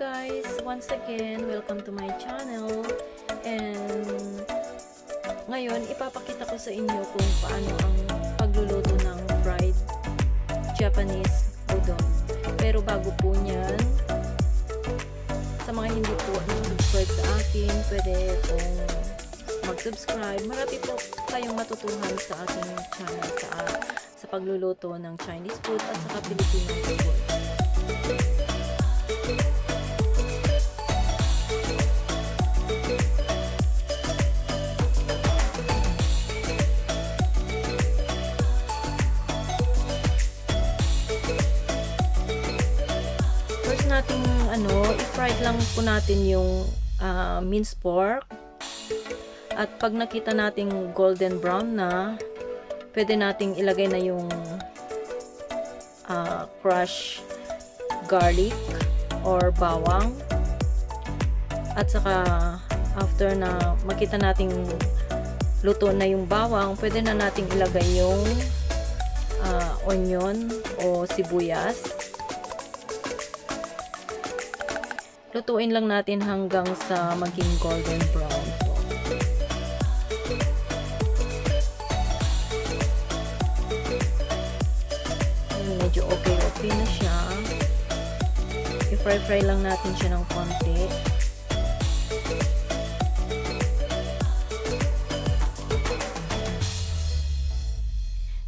guys! Once again, welcome to my channel. And ngayon, ipapakita ko sa inyo kung paano ang pagluluto ng fried Japanese udon. Pero bago po niyan, sa mga hindi po subscribe sa akin, pwede pong mag-subscribe. Marami po kayong matutuhan sa aking channel sa pagluluto ng Chinese food at saka Filipino food. First nating i-fried lang po natin yung minced pork. At pag nakita nating golden brown na, pwede nating ilagay na yung crushed garlic or bawang. At saka after na makita nating luto na yung bawang, pwede na nating ilagay yung onion o sibuyas. Lutuin lang natin hanggang sa maging golden brown po. Medyo okay na siya. I-fry lang natin siya ng konti.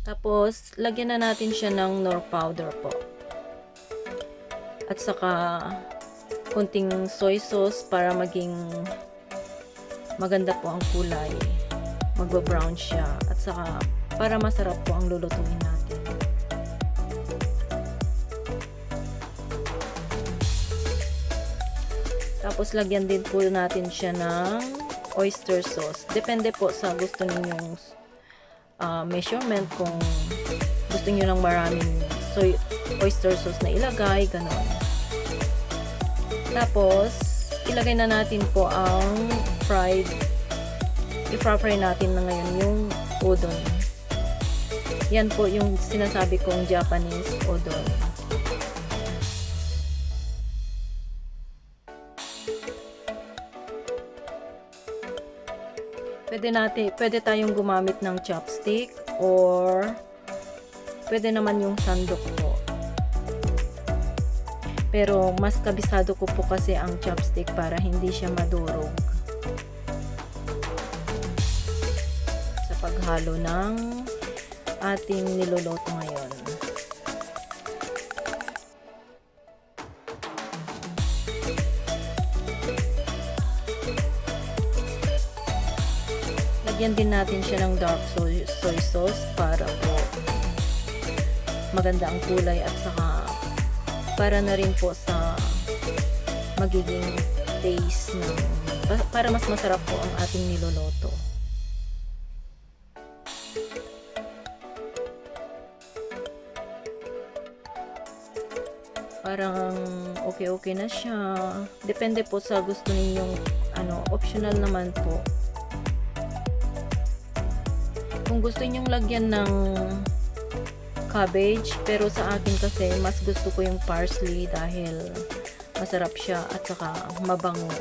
Tapos, lagyan na natin siya ng Knorr Powder po. At saka konting soy sauce para maging maganda po ang kulay. Magba-brown siya. At saka para masarap po ang lulutuin natin. Tapos lagyan din po natin siya ng oyster sauce. Depende po sa gusto ninyong measurement, kung gusto niyo ng maraming oyster sauce na ilagay, ganon. Tapos ilagay na natin po ang i-fry natin na ngayon yung udon. Yan po yung sinasabi kong Japanese udon. Pwede tayong gumamit ng chopstick or pwede naman yung sandok po. Pero mas kabisado ko po kasi ang chopstick para hindi siya madurog sa paghalo ng ating niluluto ngayon. Lagyan din natin siya ng dark soy sauce para po maganda ang kulay at saka para na rin po sa magiging taste para mas masarap po ang ating niluluto. Parang okay na siya. Depende po sa gusto ninyong optional naman po. Kung gusto ninyong lagyan ng cabbage, pero sa akin kasi mas gusto ko yung parsley dahil masarap siya at saka mabango.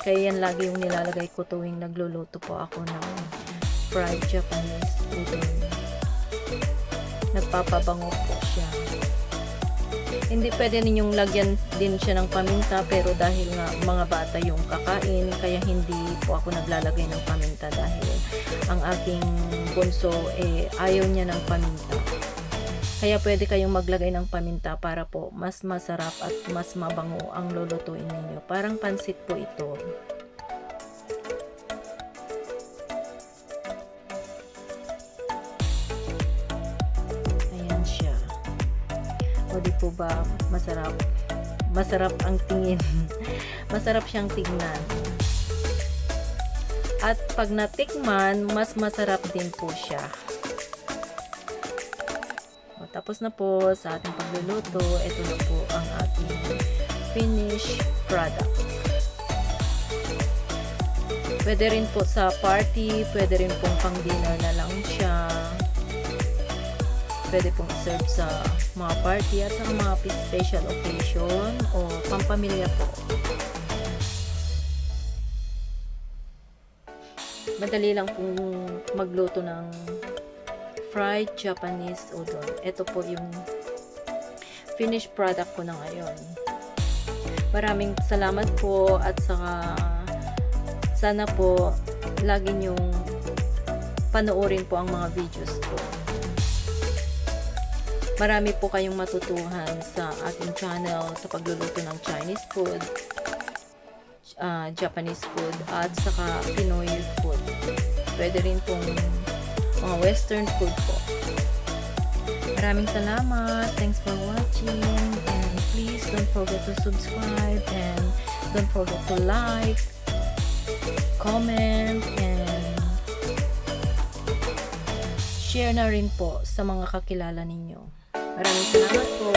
Kaya yan lagi yung nilalagay ko tuwing nagluluto po ako ng fried Japanese udon. Nagpapabango po siya. Hindi pwede ninyong lagyan din siya ng paminta, pero dahil nga mga bata yung kakain, kaya hindi po ako naglalagay ng paminta dahil ang aking bunso ayaw niya ng paminta. Kaya pwede kayong maglagay ng paminta para po mas masarap at mas mabango ang lulutuin ninyo. Parang pansit po ito. Ayan siya. O di po ba masarap? Masarap ang tingin. Masarap siyang tingnan. At pag natikman, mas masarap din po siya. Tapos na po sa ating pagluluto. Ito na po ang ating finished product. Pwede rin po sa party, pwede rin pong pang dinner na lang siya. pwede pong serve sa mga party at sa mga special occasion o pampamilya po. Madali lang pong magluto ng fried Japanese udon. Ito po yung finished product ko na ngayon. Maraming salamat po at saka sana po lagi nyong panoorin po ang mga videos ko. Marami po kayong matutuhan sa ating channel sa pagluluto ng Chinese food, Japanese food, at saka Pinoy food. Pwede rin pong mga Western food po. Maraming salamat. Thanks for watching. And please don't forget to subscribe and don't forget to like, comment, and share na rin po sa mga kakilala ninyo. Maraming salamat po.